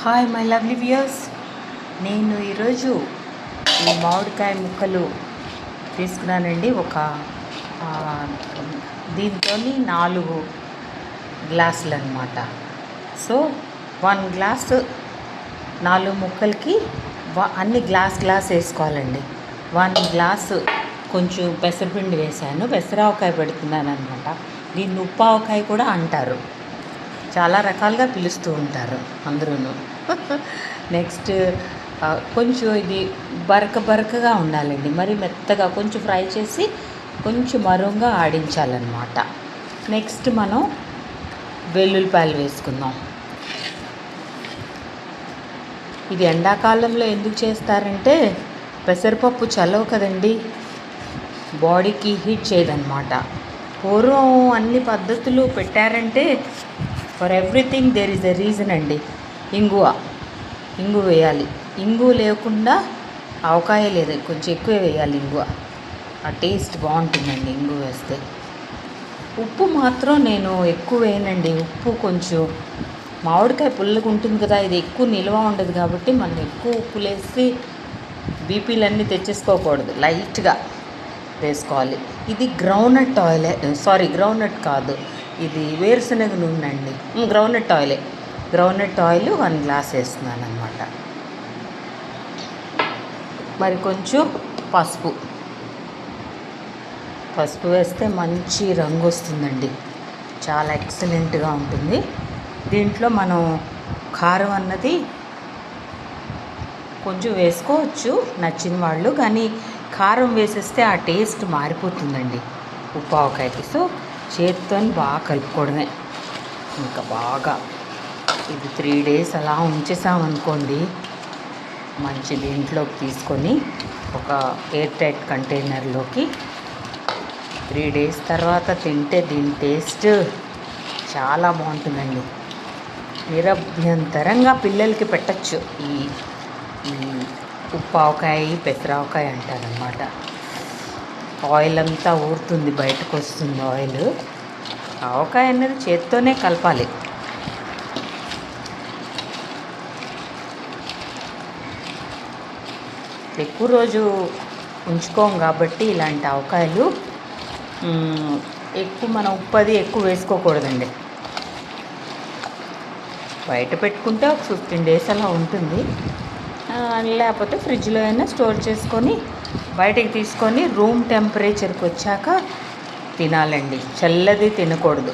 Hi my lovely viewers, నేను ఈరోజు ఈ మామిడికాయ ముక్కలు తీసుకున్నానండి. దీంతో 4 గ్లాసులు అనమాట. సో 1 గ్లాసు 4 ముక్కలకి అన్ని గ్లాస్ వేసుకోవాలండి. 1 గ్లాసు కొంచెం పెసరపిండి వేసాను. పెసరావకాయ పెడుతున్నాను అనమాట. దీన్ని ఉప్పావకాయ కూడా అంటారు, చాలా రకాలుగా పిలుస్తూ ఉంటారు అందరూ. నెక్స్ట్ కొంచెం ఇది బరకగా ఉండాలండి, మరి మెత్తగా కొంచెం ఫ్రై చేసి కొంచెం మరుగ్గా ఆడించాలన్నమాట. నెక్స్ట్ మనం వెల్లుల్లిపాయలు వేసుకుందాం. ఇది ఎండాకాలంలో ఎందుకు చేస్తారంటే పెసరపప్పు చల్లవు కదండి, బాడీకి హీట్ చేయదన్నమాట. పూర్వం అన్ని పద్ధతులు పెట్టారంటే for everything there is a reason అండి. ఇంగు వేయాలి. ఇంగు లేకుండా ఆవకాయ లేదు, కొంచెం ఎక్కువే వేయాలి ఇంగువ. ఆ టేస్ట్ బాగుంటుందండి ఇంగు వేస్తే. ఉప్పు మాత్రం నేను ఎక్కువ వేయనండి. ఉప్పు కొంచెం మామిడికాయ పుల్లగా ఉంటుంది కదా, ఇది ఎక్కువ నిల్వ ఉండదు కాబట్టి మనం ఎక్కువ ఉప్పు వేసి బీపీలన్నీ తెచ్చేసుకోకూడదు, లైట్గా వేసుకోవాలి. ఇది గ్రౌండ్నట్ ఆయిలే, గ్రౌండ్నట్ కాదు, ఇది వేరుశనగ నూనె అండి. గ్రౌండ్నట్ ఆయిల్ 1 గ్లాస్ వేస్తున్నాను అనమాట. మరి కొంచెం పసుపు వేస్తే మంచి రంగు వస్తుందండి, చాలా ఎక్సలెంట్గా ఉంటుంది. దీంట్లో మనం కారం అన్నది కొంచెం వేసుకోవచ్చు నచ్చిన వాళ్ళు, కానీ కారం వేసేస్తే ఆ టేస్ట్ మారిపోతుందండి ఉప్పావకాయకి. సో చేతితో బాగా కలుపుకోవడమే. ఇంకా బాగా ఇది 3 days అలా ఉంచేసామనుకోండి, మంచి దీంట్లోకి తీసుకొని ఒక ఎయిర్ టైట్ కంటైనర్లోకి 3 days తర్వాత తింటే దీని టేస్ట్ చాలా బాగుంటుందండి. నిరభ్యంతరంగా పిల్లలకి పెట్టచ్చు. ఈ ఉప్పావకాయ పెసరావకాయ అంటారనమాట. ఆయిల్ అంతా ఊరుతుంది, బయటకు వస్తుంది ఆయిల్. ఆవకాయ అనేది చేత్తోనే కలపాలి. ఎక్కువ రోజు ఉంచుకోం కాబట్టి ఇలాంటి ఆవకాయలు ఎక్కువ మనం ఉప్పు ఎక్కువ వేసుకోకూడదండి. బయట పెట్టుకుంటే ఒక 15 days అలా ఉంటుంది. లేకపోతే ఫ్రిడ్జ్లో అయినా స్టోర్ చేసుకొని బయటకు తీసుకొని రూమ్ టెంపరేచర్కి వచ్చాక తినాలండి. చల్లది తినకూడదు.